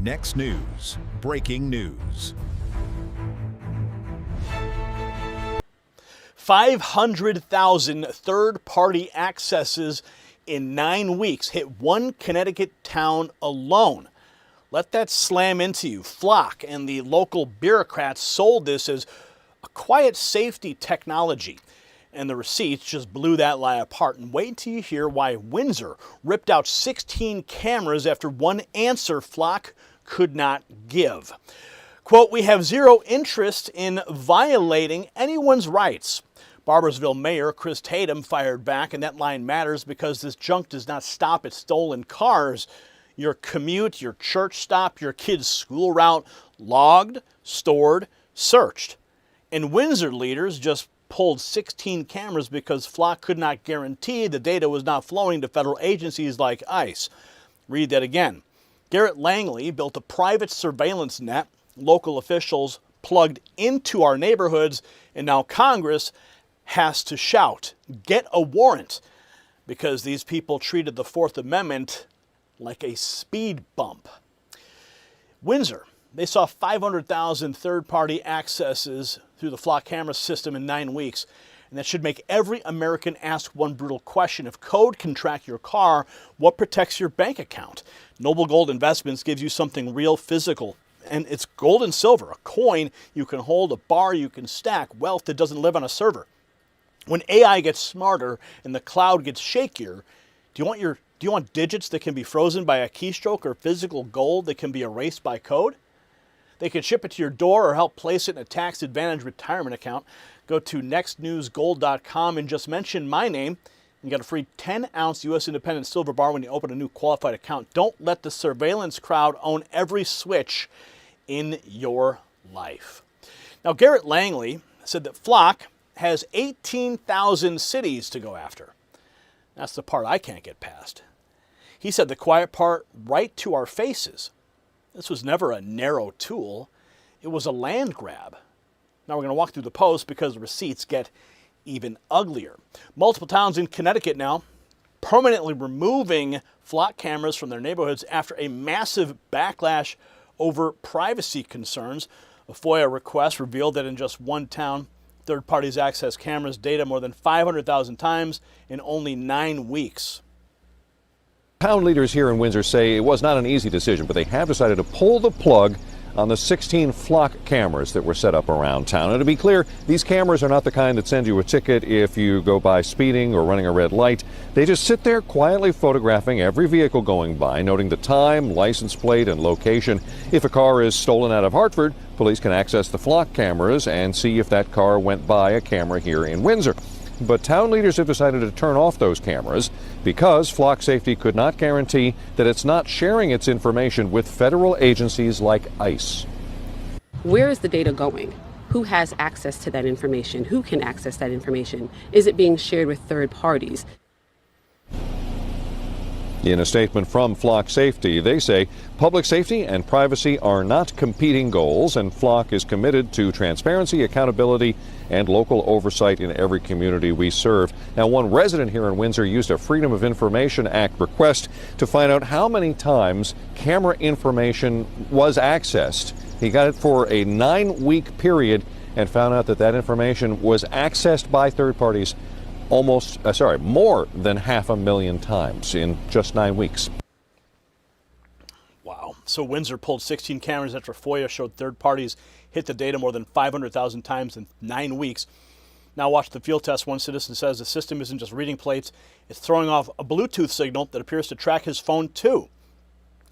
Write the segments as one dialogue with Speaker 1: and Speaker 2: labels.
Speaker 1: Next News, breaking news.
Speaker 2: 500,000 third-party accesses in 9 weeks hit one Connecticut town alone. Let that slam into you. Flock and the local bureaucrats sold this as a quiet safety technology, and the receipts just blew that lie apart. And wait till you hear why Windsor ripped out 16 cameras after one answer Flock could not give. Quote, "We have zero interest in violating anyone's rights." Barboursville Mayor Chris Tatum fired back, and that line matters because this junk does not stop at stolen cars. Your commute, your church stop, your kid's school route, logged, stored, searched. And Windsor leaders just pulled 16 cameras because Flock could not guarantee the data was not flowing to federal agencies like ICE. Read that again. Garrett Langley built a private surveillance net local officials plugged into our neighborhoods, and now Congress has to shout, "Get a warrant," because these people treated the Fourth Amendment like a speed bump. Windsor, they saw 500,000 third-party accesses through the Flock camera system in 9 weeks. And that should make every American ask one brutal question. If code can track your car, what protects your bank account? Noble Gold Investments gives you something real physical. And it's gold and silver, a coin you can hold, a bar you can stack, wealth that doesn't live on a server. When AI gets smarter and the cloud gets shakier, do you want digits that can be frozen by a keystroke or physical gold that can be erased by code? They can ship it to your door or help place it in a tax-advantaged retirement account. Go to nextnewsgold.com and just mention my name. You get a free 10-ounce U.S. Independent silver bar when you open a new qualified account. Don't let the surveillance crowd own every switch in your life. Now, Garrett Langley said that Flock has 18,000 cities to go after. That's the part I can't get past. He said the quiet part right to our faces. This was never a narrow tool. It was a land grab. Now we're going to walk through the post because the receipts get even uglier. Multiple towns in Connecticut now permanently removing Flock cameras from their neighborhoods after a massive backlash over privacy concerns. A FOIA request revealed that in just one town, third parties accessed cameras data more than 500,000 times in only 9 weeks.
Speaker 3: Town leaders here in Windsor say it was not an easy decision, but they have decided to pull the plug on the 16 Flock cameras that were set up around town. And to be clear, these cameras are not the kind that send you a ticket if you go by speeding or running a red light. They just sit there quietly photographing every vehicle going by, noting the time, license plate, and location. If a car is stolen out of Hartford, police can access the Flock cameras and see if that car went by a camera here in Windsor. But town leaders have decided to turn off those cameras because Flock Safety could not guarantee that it's not sharing its information with federal agencies like ICE.
Speaker 4: Where is the data going? Who has access to that information? Who can access that information? Is it being shared with third parties?
Speaker 3: In a statement from Flock Safety, they say public safety and privacy are not competing goals, and Flock is committed to transparency, accountability, and local oversight in every community we serve. Now, one resident here in Windsor used a Freedom of Information Act request to find out how many times camera information was accessed. He got it for a 9-week period and found out that that information was accessed by third parties more than 500,000 times in just 9 weeks.
Speaker 2: Wow. So Windsor pulled 16 cameras after FOIA showed third parties hit the data more than 500,000 times in 9 weeks. Now watch the field test. One citizen says the system isn't just reading plates, it's throwing off a Bluetooth signal that appears to track his phone too.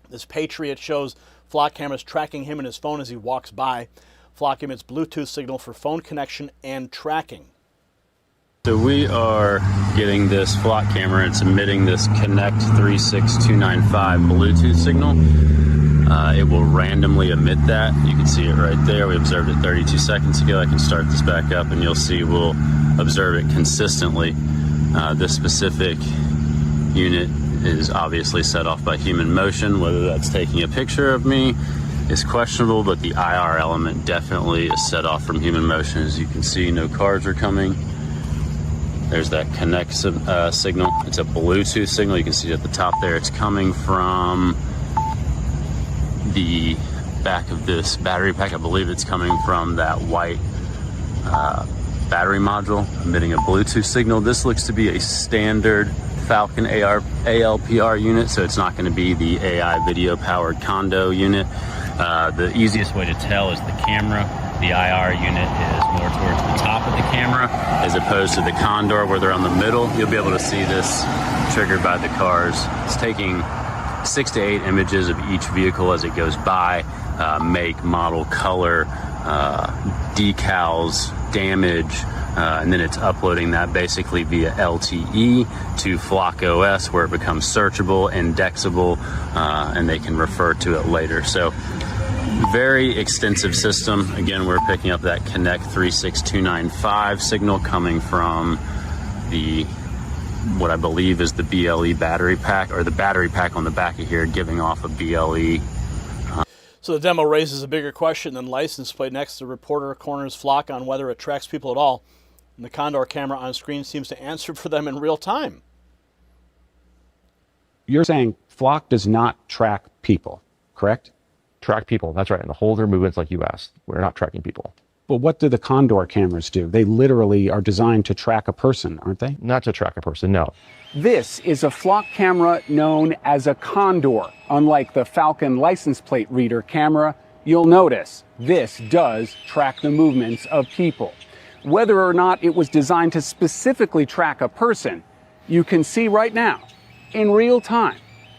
Speaker 2: This patriot shows Flock cameras tracking him and his phone as he walks by. Flock emits Bluetooth signal for phone connection and tracking.
Speaker 5: So we are getting this Flock camera. It's emitting this Connect 36295 Bluetooth signal. It will randomly emit that. You can see it right there. We observed it 32 seconds ago. I can start this back up and you'll see we'll observe it consistently. This specific unit is obviously set off by human motion. Whether that's taking a picture of me is questionable, but the IR element definitely is set off from human motion. As you can see, no cars are coming. There's that connect signal. It's a Bluetooth signal. You can see at the top there, it's coming from the back of this battery pack. I believe it's coming from that white battery module emitting a Bluetooth signal. This looks to be a standard Falcon ALPR unit, so it's not going to be the AI video powered condo unit. The easiest way to tell is the camera. The IR unit is more towards the top of the camera as opposed to the Condor where they're on the middle. You'll be able to see this triggered by the cars. It's taking 6 to 8 images of each vehicle as it goes by, make, model, color, decals, damage, and then it's uploading that basically via LTE to Flock OS where it becomes searchable, indexable, and they can refer to it later. So very extensive system. Again, we're picking up that Connect 36295 signal coming from the what I believe is the BLE battery pack, or the battery pack on the back of here giving off a BLE.
Speaker 2: So the demo raises a bigger question than license plate. Next, the reporter corners Flock on whether it tracks people at all. And the Condor camera on screen seems to answer for them in real time.
Speaker 6: You're saying Flock does not track people, correct?
Speaker 7: Track people, that's right, and hold their movements like you asked. We're not tracking people.
Speaker 6: But what do the Condor cameras do? They literally are designed to track a person, aren't they?
Speaker 7: Not to track a person, no.
Speaker 6: This is a Flock camera known as a Condor. Unlike the Falcon license plate reader camera, you'll notice this does track the movements of people. Whether or not it was designed to specifically track a person, you can see right now, in real time,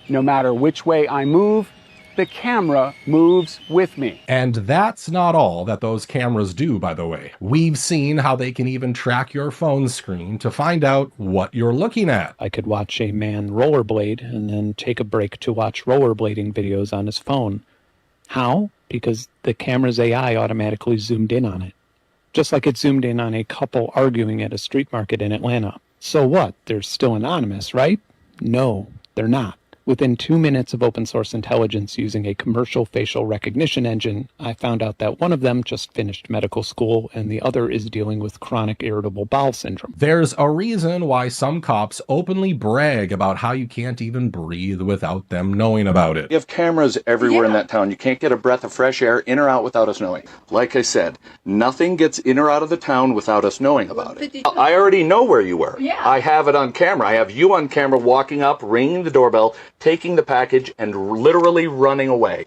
Speaker 6: no matter which way I move, the camera moves with me.
Speaker 8: And that's not all that those cameras do, by the way. We've seen how they can even track your phone screen to find out what you're looking at.
Speaker 9: I could watch a man rollerblade and then take a break to watch rollerblading videos on his phone. How? Because the camera's AI automatically zoomed in on it. Just like it zoomed in on a couple arguing at a street market in Atlanta. So what? They're still anonymous, right? No, they're not. Within 2 minutes of open source intelligence using a commercial facial recognition engine, I found out that one of them just finished medical school and the other is dealing with chronic irritable bowel syndrome.
Speaker 8: There's a reason why some cops openly brag about how you can't even breathe without them knowing about it.
Speaker 10: You have cameras everywhere in that town. You can't get a breath of fresh air in or out without us knowing. Like I said, nothing gets in or out of the town without us knowing about it. I already know where you were. Yeah. I have it on camera. I have you on camera walking up, ringing the doorbell, taking the package, and literally running away.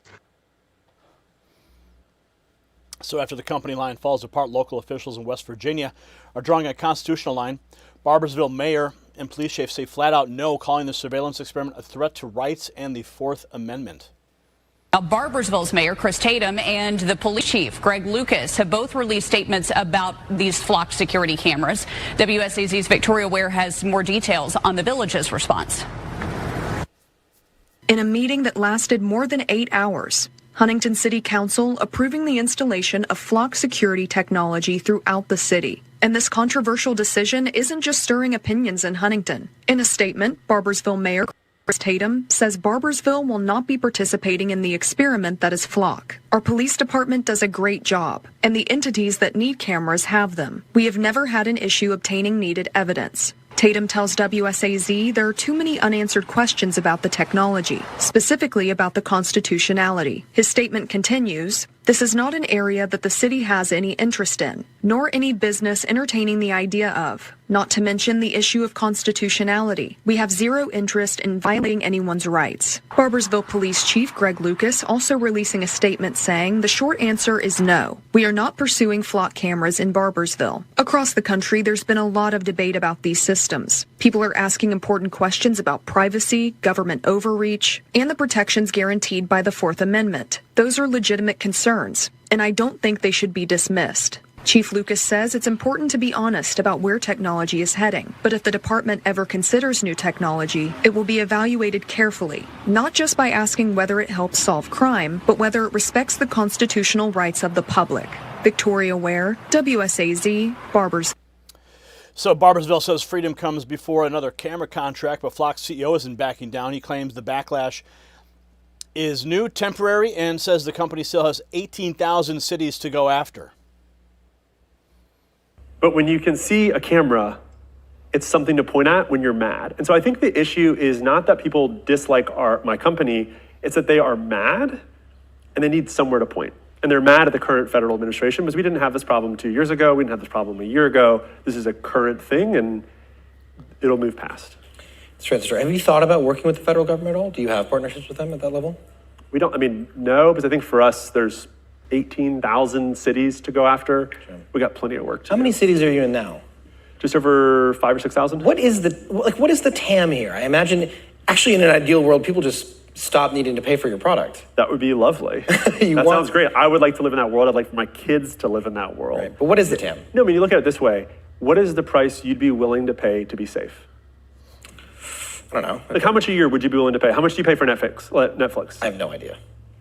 Speaker 2: So after the company line falls apart, local officials in West Virginia are drawing a constitutional line. Barboursville mayor and police chief say flat out no, calling the surveillance experiment a threat to rights and the Fourth Amendment.
Speaker 11: Now, Barboursville's mayor, Chris Tatum, and the police chief, Greg Lucas, have both released statements about these Flock security cameras. WSAZ's Victoria Ware has more details on the village's response.
Speaker 12: In a meeting that lasted more than 8 hours, Huntington City Council approving the installation of Flock security technology throughout the city. And this controversial decision isn't just stirring opinions in Huntington. In a statement, Barboursville Mayor Chris Tatum says Barboursville will not be participating in the experiment that is Flock. Our police department does a great job, and the entities that need cameras have them. We have never had an issue obtaining needed evidence. Tatum tells WSAZ there are too many unanswered questions about the technology, specifically about the constitutionality. His statement continues, "This is not an area that the city has any interest in, nor any business entertaining the idea of, not to mention the issue of constitutionality. We have zero interest in violating anyone's rights." Barboursville Police Chief Greg Lucas also releasing a statement saying the short answer is no. We are not pursuing Flock cameras in Barboursville. Across the country, there's been a lot of debate about these systems. People are asking important questions about privacy, government overreach, and the protections guaranteed by the Fourth Amendment. Those are legitimate concerns, and I don't think they should be dismissed. Chief Lucas says it's important to be honest about where technology is heading, but if the department ever considers new technology, it will be evaluated carefully, not just by asking whether it helps solve crime, but whether it respects the constitutional rights of the public. Victoria Ware, WSAZ, Barboursville.
Speaker 2: So Barboursville says freedom comes before another camera contract, but Flock's CEO isn't backing down. He claims the backlash is new, temporary, and says the company still has 18,000 cities to go after.
Speaker 13: But when you can see a camera, it's something to point at when you're mad. And so I think the issue is not that people dislike my company, it's that they are mad and they need somewhere to point. And they're mad at the current federal administration because we didn't have this problem 2 years ago. We didn't have this problem a year ago. This is a current thing, and it'll move past.
Speaker 14: Have you thought about working with the federal government at all? Do you have partnerships with them at that level?
Speaker 13: We don't, no, because I think for us, there's 18,000 cities to go after. Sure. We got plenty of work to do.
Speaker 14: How many cities are you in now?
Speaker 13: Just over 5,000 or 6,000.
Speaker 14: What is the TAM here? I imagine, actually, in an ideal world, people just stop needing to pay for your product.
Speaker 13: That would be lovely. Sounds great. I would like to live in that world. I'd like for my kids to live in that world.
Speaker 14: Right. But what is the TAM?
Speaker 13: No, you look at it this way. What is the price you'd be willing to pay to be safe?
Speaker 14: I don't know.
Speaker 13: Like, how much a year would you be willing to pay? How much do you pay for Netflix?
Speaker 14: I have no idea.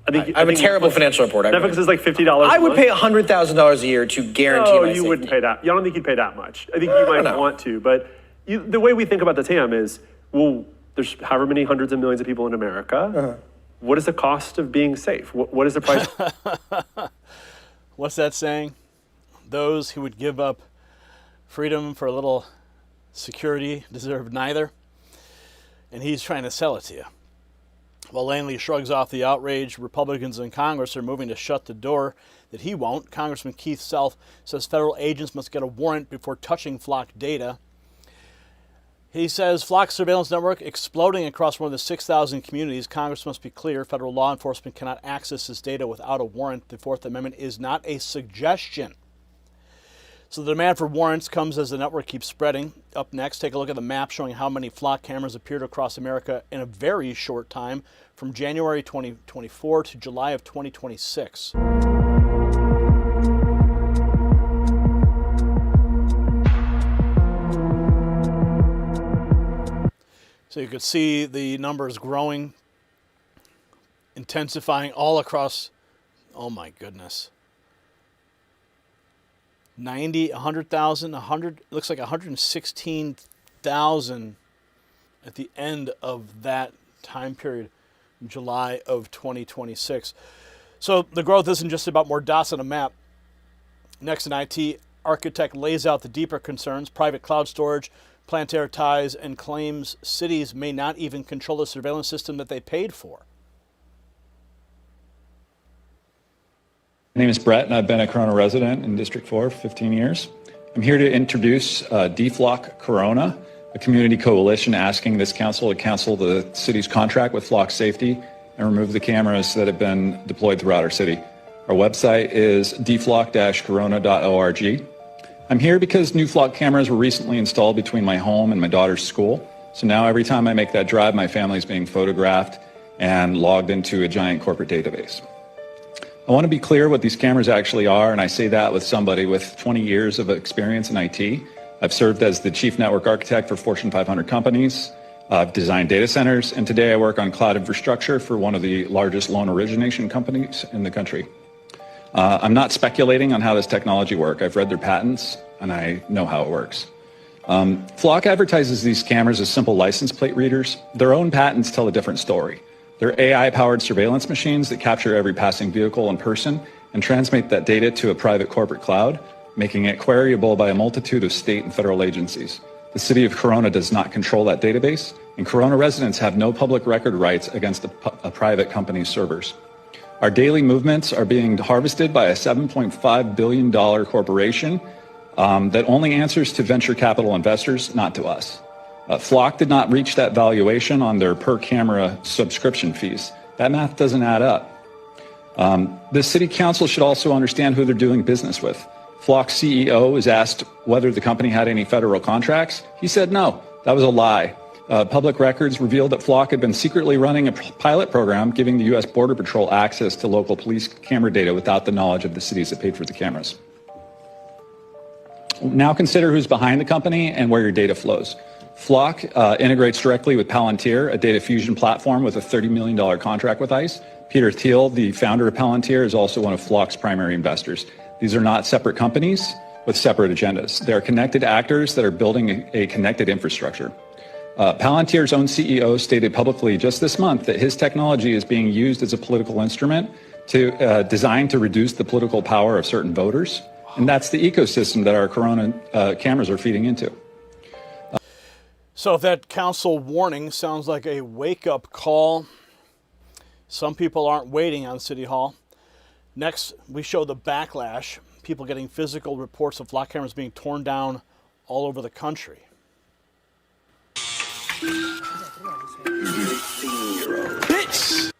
Speaker 13: I think
Speaker 14: I'm a terrible financial reporter.
Speaker 13: Netflix is like $50.
Speaker 14: I would pay $100,000 a year to guarantee my
Speaker 13: you wouldn't pay that. I don't think you'd pay that much. I think you might want to, but the way we think about the TAM is, well, there's however many hundreds of millions of people in America. What is the cost of being safe? What is the price?
Speaker 2: What's that saying? Those who would give up freedom for a little security deserve neither. And he's trying to sell it to you. While Langley shrugs off the outrage, Republicans in Congress are moving to shut the door that he won't. Congressman Keith Self says federal agents must get a warrant before touching Flock data. He says Flock's surveillance network exploding across more than 6,000 communities. Congress must be clear. Federal law enforcement cannot access this data without a warrant. The Fourth Amendment is not a suggestion. So the demand for warrants comes as the network keeps spreading. Up next, take a look at the map showing how many Flock cameras appeared across America in a very short time, from January 2024 to July of 2026. So you could see the numbers growing, intensifying all across, oh my goodness. 90, 100,000, 100, looks like 116,000 at the end of that time period, July of 2026. So the growth isn't just about more dots on a map. Next, an IT architect lays out the deeper concerns: private cloud storage, Plantair ties, and claims cities may not even control the surveillance system that they paid for.
Speaker 15: My name is Brett, and I've been a Corona resident in District 4 for 15 years. I'm here to introduce Flock Corona, a community coalition asking this council to cancel the city's contract with Flock Safety and remove the cameras that have been deployed throughout our city. Our website is dflock-corona.org. I'm here because new Flock cameras were recently installed between my home and my daughter's school. So now every time I make that drive, my family's being photographed and logged into a giant corporate database. I want to be clear what these cameras actually are, and I say that with somebody with 20 years of experience in IT. I've served as the chief network architect for Fortune 500 companies. I've designed data centers, and today I work on cloud infrastructure for one of the largest loan origination companies in the country. I'm not speculating on how this technology works. I've read their patents, and I know how it works. Flock advertises these cameras as simple license plate readers. Their own patents tell a different story. They're AI-powered surveillance machines that capture every passing vehicle and person and transmit that data to a private corporate cloud, making it queryable by a multitude of state and federal agencies. The city of Corona does not control that database, and Corona residents have no public record rights against a private company's servers. Our daily movements are being harvested by a $7.5 billion corporation that only answers to venture capital investors, not to us. Flock did not reach that valuation on their per-camera subscription fees. That math doesn't add up. The city council should also understand who they're doing business with. Flock's CEO was asked whether the company had any federal contracts. He said no. That was a lie. Public records revealed that Flock had been secretly running a pilot program giving the U.S. Border Patrol access to local police camera data without the knowledge of the cities that paid for the cameras. Now consider who's behind the company and where your data flows. Flock integrates directly with Palantir, a data fusion platform with a $30 million contract with ICE. Peter Thiel, the founder of Palantir, is also one of Flock's primary investors. These are not separate companies with separate agendas. They are connected actors that are building a connected infrastructure. Palantir's own CEO stated publicly just this month that his technology is being used as a political instrument designed to reduce the political power of certain voters. And that's the ecosystem that our Corona cameras are feeding into.
Speaker 2: So if that council warning sounds like a wake-up call, some people aren't waiting on City Hall. Next, we show the backlash, people getting physical reports of flock cameras being torn down all over the country. Bitch!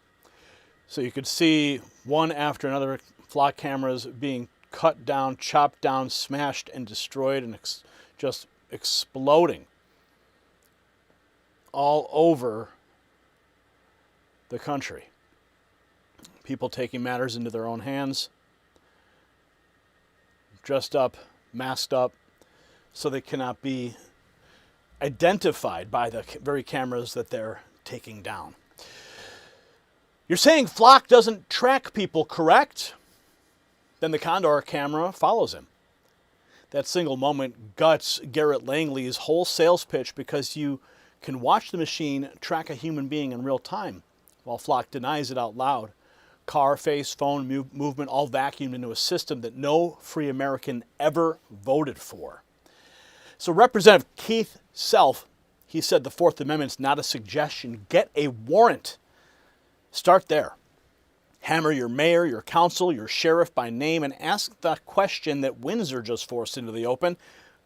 Speaker 2: So you could see one after another flock cameras being cut down, chopped down, smashed, and destroyed, and just exploding all over the country. People taking matters into their own hands, dressed up, masked up, so they cannot be identified by the very cameras that they're taking down. You're saying Flock doesn't track people, correct? Then the Condor camera follows him. That single moment guts Garrett Langley's whole sales pitch because you can watch the machine track a human being in real time, while Flock denies it out loud. Car, face, phone, movement, all vacuumed into a system that no free American ever voted for. So Representative Keith Self, he said the Fourth Amendment's not a suggestion. Get a warrant. Start there. Hammer your mayor, your council, your sheriff by name, and ask the question that Windsor just forced into the open.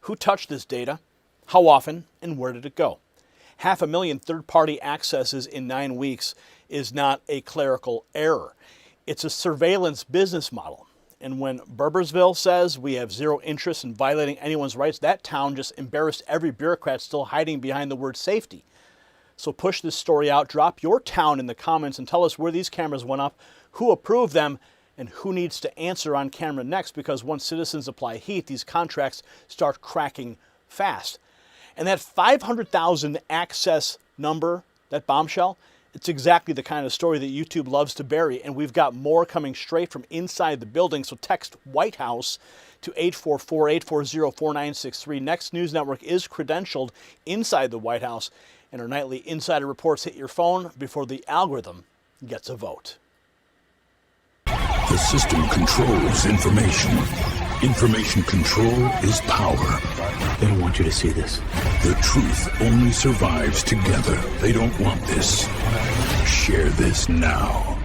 Speaker 2: Who touched this data? How often? And where did it go? 500,000 third-party accesses in 9 weeks is not a clerical error. It's a surveillance business model. And when Bourboursville says we have zero interest in violating anyone's rights, that town just embarrassed every bureaucrat still hiding behind the word safety. So push this story out, drop your town in the comments, and tell us where these cameras went up, who approved them, and who needs to answer on camera next, because once citizens apply heat, these contracts start cracking fast. And that 500,000 access number, that bombshell, it's exactly the kind of story that YouTube loves to bury, and we've got more coming straight from inside the building, so text White House to 844-840-4963. Next News Network is credentialed inside the White House, and our nightly insider reports hit your phone before the algorithm gets a vote.
Speaker 1: The system controls information. Information control is power.
Speaker 16: They don't want you to see this.
Speaker 1: The truth only survives together. They don't want this. Share this now.